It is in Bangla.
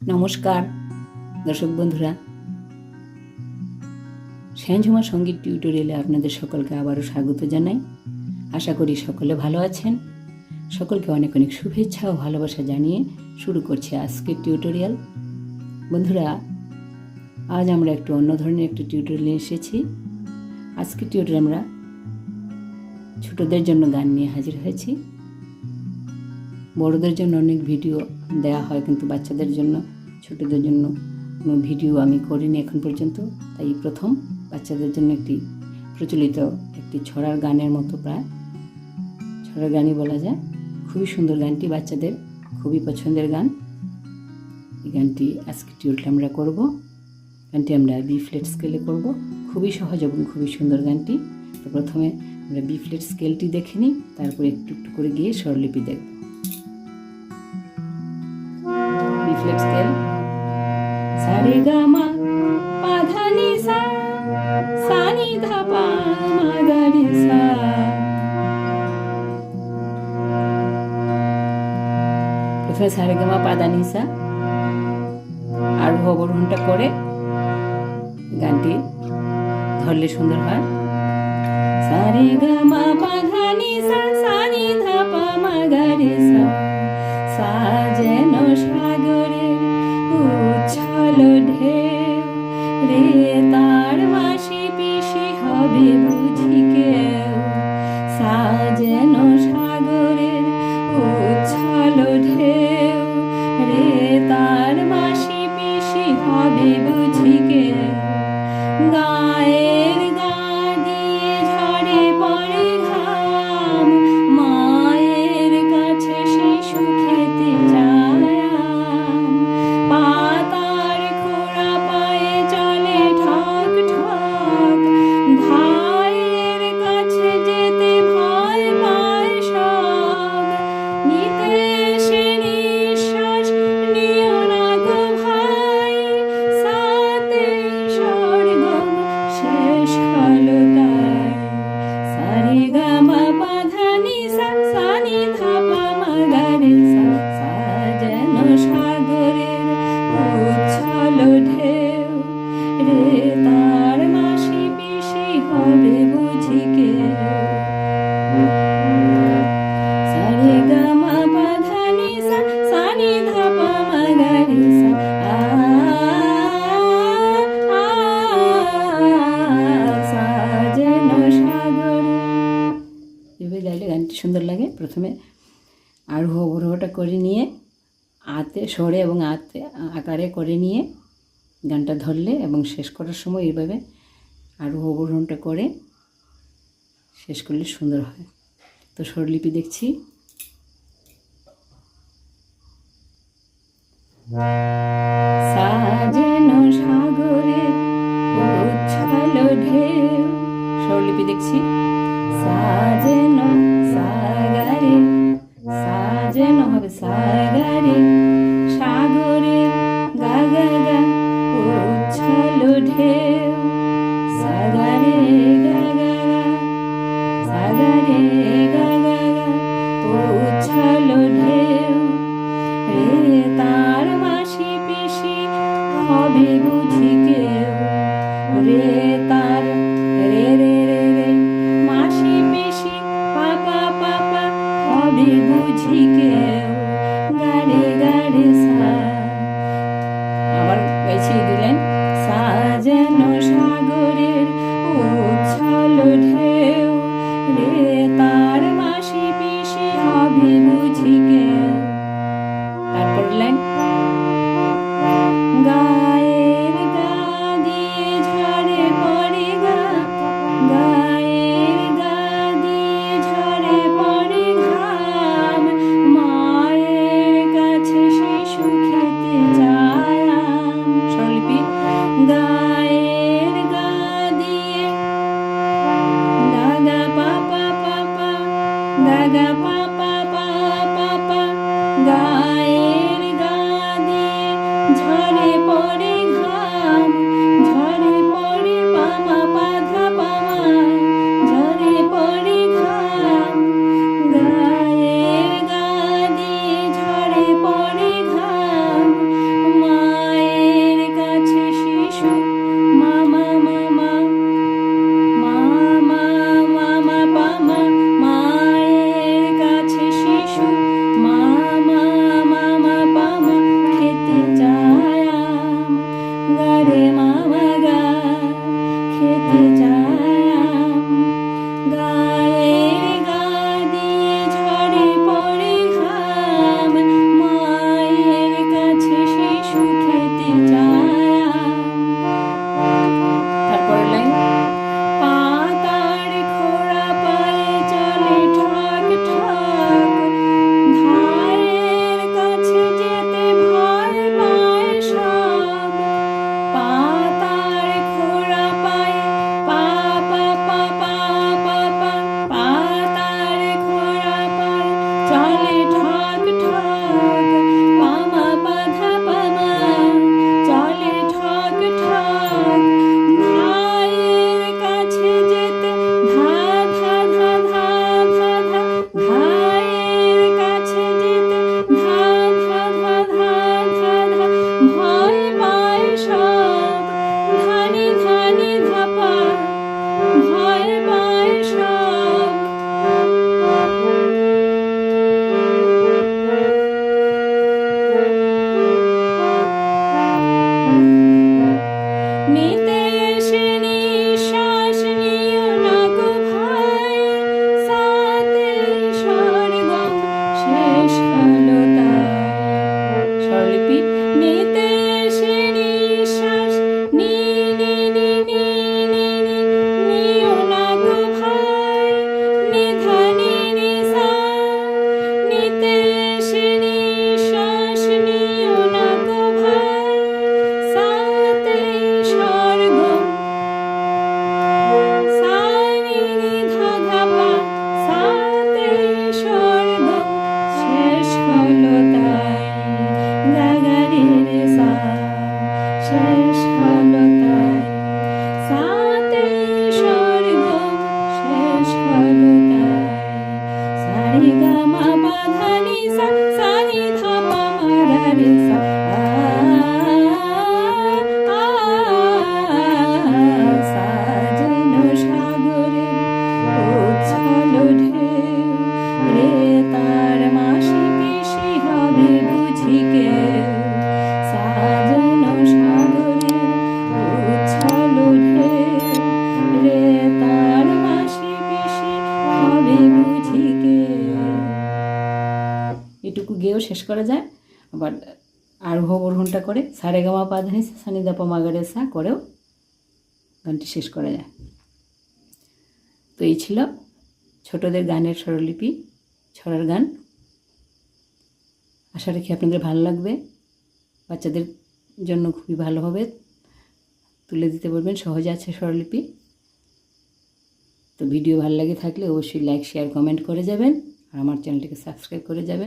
নমস্কার দর্শক বন্ধুরা, শ্যামঝুমা সঙ্গীত টিউটোরিয়ালে আপনাদের সকলকে আবারও স্বাগত জানাই। আশা করি সকলে ভালো আছেন। সকলকে অনেক অনেক শুভেচ্ছা ও ভালোবাসা জানিয়ে শুরু করছি আজকের টিউটোরিয়াল। বন্ধুরা, আজ আমরা একটু অন্য ধরনের একটি টিউটোরিয়াল নিয়ে এসেছি। আজকের টিউটোরিয়াল আমরা ছোটদের জন্য গান নিয়ে হাজির হয়েছি। বড়দের জন্য অনেক ভিডিও দেওয়া হয়, কিন্তু বাচ্চাদের জন্য, ছোটদের জন্য কোনো ভিডিও আমি করিনি এখন পর্যন্ত। তাই প্রথম বাচ্চাদের জন্য একটি প্রচলিত একটি ছড়ার গানের মতো, প্রায় ছড়ার গানই বলা যায়। খুবই সুন্দর গানটি, বাচ্চাদের খুবই পছন্দের গান। এই গানটি আজকে টিউটোরিয়াল আমরা করব। গানটি আমরা বি ফ্ল্যাট স্কেলে করব। খুবই সহজ এবং খুবই সুন্দর গানটি। তো প্রথমে আমরা বি ফ্ল্যাট স্কেলটি দেখে নিই, তারপরে একটু একটু করে গিয়ে স্বরলিপি দেখব। বি ফ্ল্যাট স্কেল, সা রে গা মা পা ধা নি সা, সা নি ধা পা মা গা রে সা। প্রথমে সা রে গা মা পা ধা নি সা আরোহ অবরোহণটা করে গানটি ধরলে সুন্দর হয়। সা রে গা মা পা ধা নি সা, সা নি ধা পা মা গা রে সা। সা যেন সাগরের উচ্ছল ঢেউ, রে তার মাসি পিসি হবে বুঝি কেউ। সা যেন সাগরের উচ্ছল ঢেউ, রে তার মাসি পিসি হবে বুঝি কেউ। গায়ের গা দিয়ে ঝরে পড়ে ঘাম, মায়ের কাছে শিশু খেতে চায় আম। পাতার খোঁড়া পায়ে চলে ঠক ঠক, ভাইয়ের কাছে যেতে ভয় পায় সব। নিতে সে নিঃশ্বাস নিও না গো ভাই, সাতে স্বর্গম শেষ হলো তাই। সা রে গা মা পা ধা নি সা, সা নি ধা পা মা গা রে সা। সা যেন সাগরের উচ্ছল ঢেউ, রে তার মাসি পিসি হবে বুঝি কেউ। সা রে গা মা পা ধা নি সা, সা নি ধা পা মা গা রে সা। সা যেন সাগরে। এভাবে গাইলে গানটি সুন্দর লাগে। প্রথমে আরোহ অবরোহটা করে নিয়ে আতে স্বরে এবং আতে আকারে করে নিয়ে গানটা ধরলে এবং শেষ করার সময় এইভাবে আরোহ অবরোহণটা করে শেষ করলে সুন্দর হয়। তো স্বরলিপি দেখছি। সা যেন সাগরের উচ্ছল ঢেউ, স্বরলিপি দেখছি। সা যেন, সা গা রে, সা যেন হবে সা গা রে, সাগরের গা গা গা উচ্ছল ঢেউ। সা গা রে গা গা গা, সা গা রে গা গা গা উচ্ছল ঢেউ, রে তার মাসি পিসি হবে বুঝি কেউ। রে তার, রে রে রে রে, মাসি পিসি পাপা পাপা হবে বুঝি কেউ। গা রে গা গাগারে রে সা শেষ হলো তাই সাতে স্বর্গম শেষ হলো তাই সারে গা মা পা ধা নি সা সারে ধা পা মা গা রে সা সাজানো সাগরে উচ্ছল ঢেউ রে তার মাসি পিসি হবে বুঝি কেউ সাজানো সাগরে উচ্ছল ঢেউ রে তার মাসি পিসি হবে বুঝি কেউ। এটুকু গেয়েও শেষ করা যায়, আবার আরোহ অবরোহণটা করে সারে গামা পা ধা নি সা নি দা পা মা গা রে সা করেও গানটি শেষ করা যায়। তো এই ছিল ছোটদের গানের স্বরলিপি, ছড়ার গান। আশা রাখি আপনাদের ভালো লাগবে, বাচ্চাদের জন্য খুবই ভালোভাবে তুলে দিতে পারবেন, সহজে আছে স্বরলিপি। তো ভিডিও ভালো লাগে থাকলে অবশ্যই লাইক শেয়ার কমেন্ট করে যাবেন, আর আমার চ্যানেলটিকে সাবস্ক্রাইব করে যাবেন।